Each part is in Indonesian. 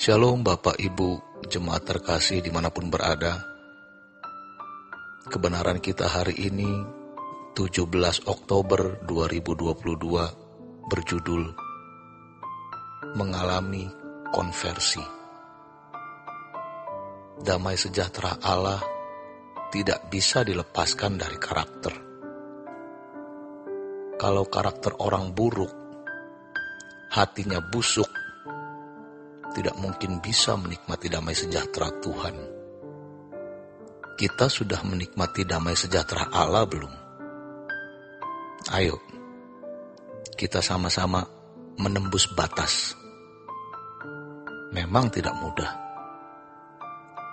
Shalom Bapak Ibu Jemaat terkasih dimanapun berada. Kebenaran kita hari ini 17 Oktober 2022 berjudul Mengalami Konversi. Damai sejahtera Allah tidak bisa dilepaskan dari karakter. Kalau karakter orang buruk, hatinya busuk, tidak mungkin bisa menikmati damai sejahtera Tuhan. Kita sudah menikmati damai sejahtera Allah belum? Ayo, kita sama-sama menembus batas. Memang tidak mudah,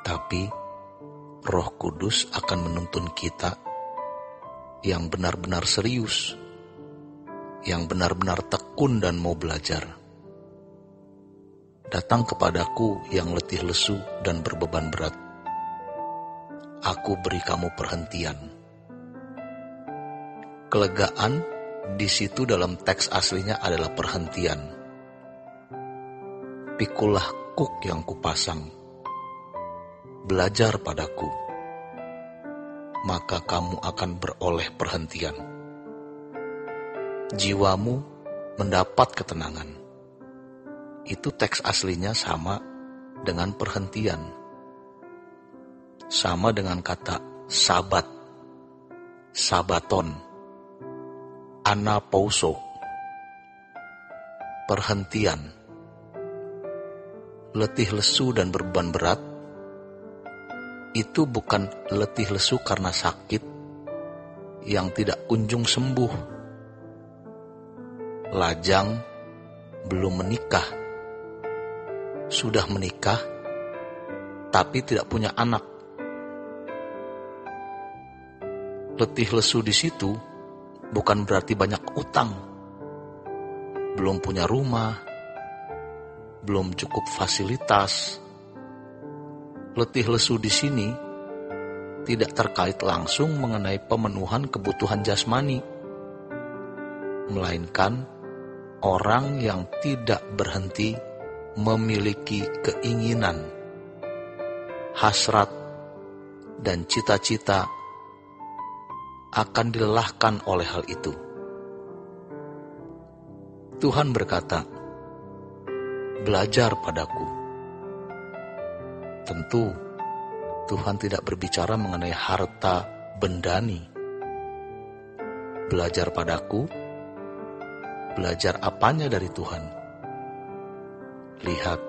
tapi Roh Kudus akan menuntun kita yang benar-benar serius, yang benar-benar tekun dan mau belajar. Datang kepadaku yang letih lesu dan berbeban berat. Aku beri kamu perhentian. Kelegaan di situ dalam teks aslinya adalah perhentian. Pikulah kuk yang kupasang. Belajar padaku, maka kamu akan beroleh perhentian. Jiwamu mendapat ketenangan. Itu teks aslinya sama dengan perhentian. Sama dengan kata sabat, sabaton, anapauso, perhentian. Letih lesu dan beban berat, itu bukan letih lesu karena sakit yang tidak kunjung sembuh. Lajang belum menikah, sudah menikah, tapi tidak punya anak. Letih lesu di situ bukan berarti banyak utang, belum punya rumah, belum cukup fasilitas. Letih lesu di sini tidak terkait langsung mengenai pemenuhan kebutuhan jasmani, melainkan orang yang tidak berhenti memiliki keinginan, hasrat, dan cita-cita akan dilelahkan oleh hal itu. Tuhan berkata, belajar padaku. Tentu, Tuhan tidak berbicara mengenai harta bendani. Belajar padaku, belajar apanya dari Tuhan? Lihat,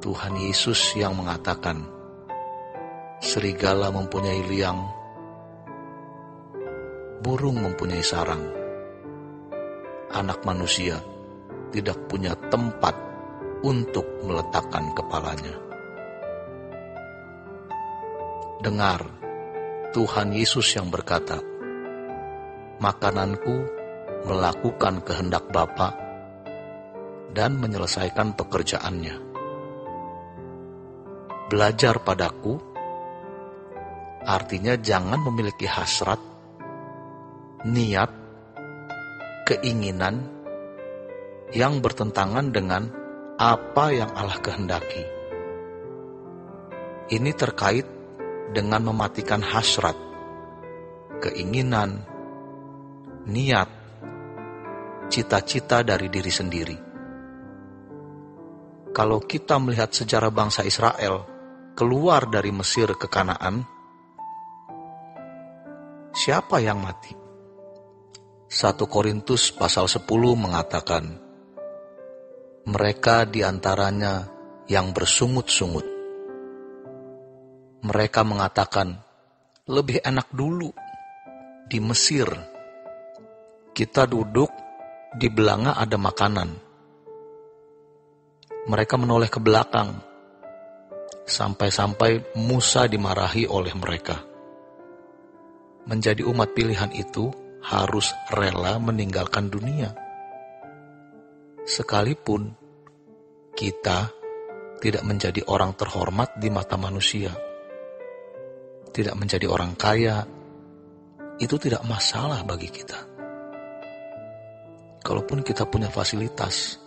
Tuhan Yesus yang mengatakan, serigala mempunyai liang, burung mempunyai sarang, anak manusia tidak punya tempat untuk meletakkan kepalanya. Dengar, Tuhan Yesus yang berkata, makananku melakukan kehendak Bapa dan menyelesaikan pekerjaannya. Belajar padaku artinya jangan memiliki hasrat, niat, keinginan yang bertentangan dengan apa yang Allah kehendaki. Ini terkait dengan mematikan hasrat, keinginan, niat, cita-cita dari diri sendiri. Kalau kita melihat sejarah bangsa Israel keluar dari Mesir ke Kanaan, siapa yang mati? 1 Korintus pasal 10 mengatakan, mereka diantaranya yang bersungut-sungut. Mereka mengatakan, lebih enak dulu di Mesir. Kita duduk, di belanga ada makanan. Mereka menoleh ke belakang, sampai-sampai Musa dimarahi oleh mereka. Menjadi umat pilihan itu harus rela meninggalkan dunia. Sekalipun kita tidak menjadi orang terhormat di mata manusia, tidak menjadi orang kaya, itu tidak masalah bagi kita. Kalaupun kita punya fasilitas,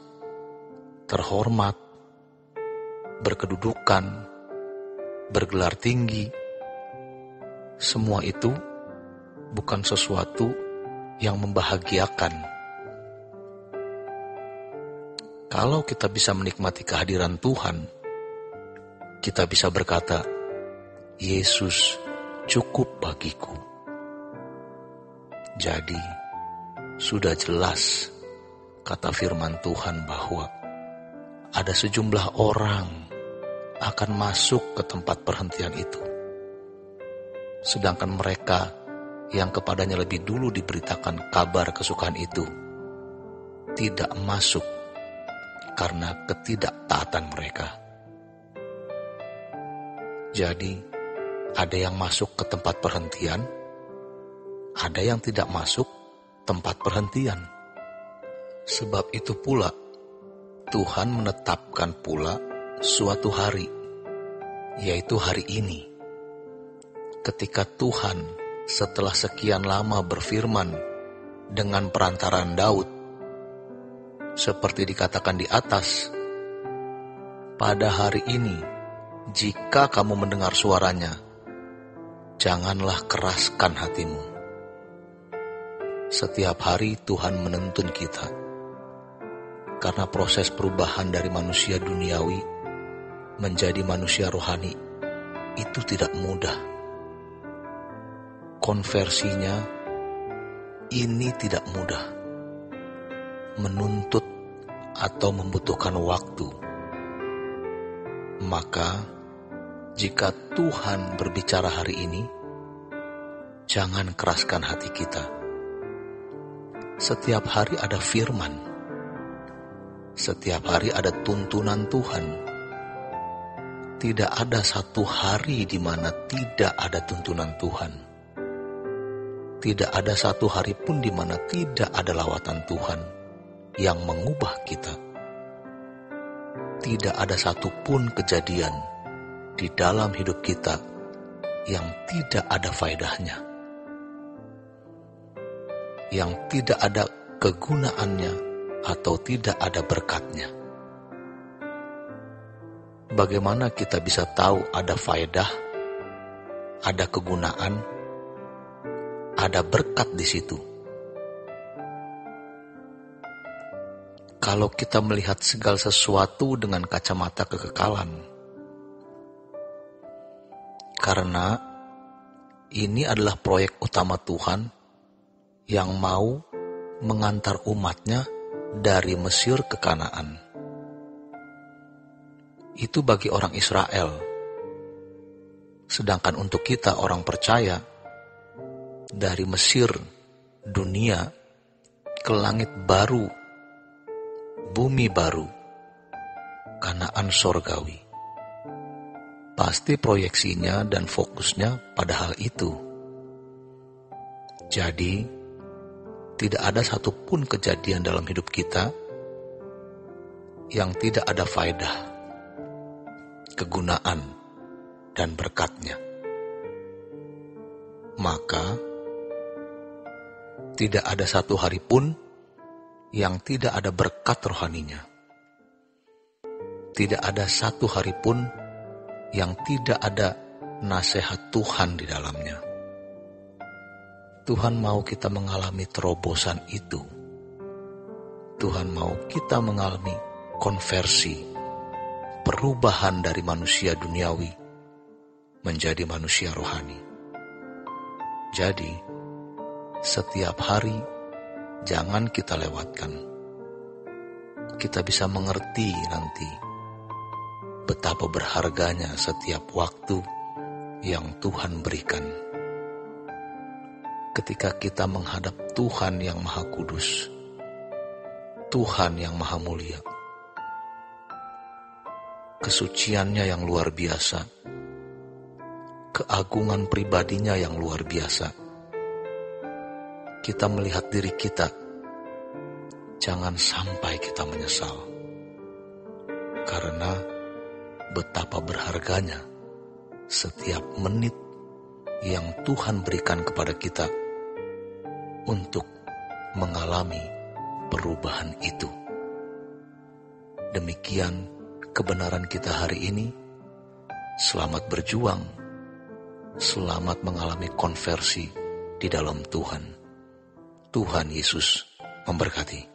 terhormat, berkedudukan, bergelar tinggi, semua itu bukan sesuatu yang membahagiakan. Kalau kita bisa menikmati kehadiran Tuhan, kita bisa berkata, Yesus cukup bagiku. Jadi, sudah jelas kata firman Tuhan bahwa ada sejumlah orang akan masuk ke tempat perhentian itu. Sedangkan mereka yang kepadanya lebih dulu diberitakan kabar kesukaan itu tidak masuk karena ketidaktaatan mereka. Jadi, ada yang masuk ke tempat perhentian, ada yang tidak masuk tempat perhentian. Sebab itu pula, Tuhan menetapkan pula suatu hari, yaitu hari ini, ketika Tuhan setelah sekian lama berfirman dengan perantaraan Daud, seperti dikatakan di atas, pada hari ini, jika kamu mendengar suaranya, janganlah keraskan hatimu. Setiap hari Tuhan menuntun kita, karena proses perubahan dari manusia duniawi menjadi manusia rohani itu tidak mudah. Konversinya ini tidak mudah, menuntut atau membutuhkan waktu. Maka, jika Tuhan berbicara hari ini, jangan keraskan hati kita. Setiap hari ada firman, setiap hari ada tuntunan Tuhan. Tidak ada satu hari di mana tidak ada tuntunan Tuhan. Tidak ada satu hari pun di mana tidak ada lawatan Tuhan yang mengubah kita. Tidak ada satupun kejadian di dalam hidup kita yang tidak ada faedahnya, yang tidak ada kegunaannya atau tidak ada berkatnya. Bagaimana kita bisa tahu ada faedah, ada kegunaan, ada berkat di situ? Kalau kita melihat segala sesuatu dengan kacamata kekekalan. Karena ini adalah proyek utama Tuhan yang mau mengantar umatnya dari Mesir ke Kanaan. Itu bagi orang Israel. Sedangkan untuk kita orang percaya, dari Mesir, dunia, ke langit baru, bumi baru, Kanaan sorgawi. Pasti proyeksinya dan fokusnya pada hal itu. Jadi, tidak ada satupun kejadian dalam hidup kita yang tidak ada faedah, kegunaan, dan berkatnya. Maka, tidak ada satu hari pun yang tidak ada berkat rohaninya. Tidak ada satu hari pun yang tidak ada nasihat Tuhan di dalamnya. Tuhan mau kita mengalami terobosan itu. Tuhan mau kita mengalami konversi, perubahan dari manusia duniawi menjadi manusia rohani. Jadi, setiap hari jangan kita lewatkan. Kita bisa mengerti nanti betapa berharganya setiap waktu yang Tuhan berikan. Ketika kita menghadap Tuhan yang Maha Kudus, Tuhan yang Maha Mulia, kesuciannya yang luar biasa, keagungan pribadinya yang luar biasa, kita melihat diri kita, jangan sampai kita menyesal. Karena betapa berharganya setiap menit yang Tuhan berikan kepada kita untuk mengalami perubahan itu. Demikian kebenaran kita hari ini. Selamat berjuang, selamat mengalami konversi di dalam Tuhan. Tuhan Yesus memberkati.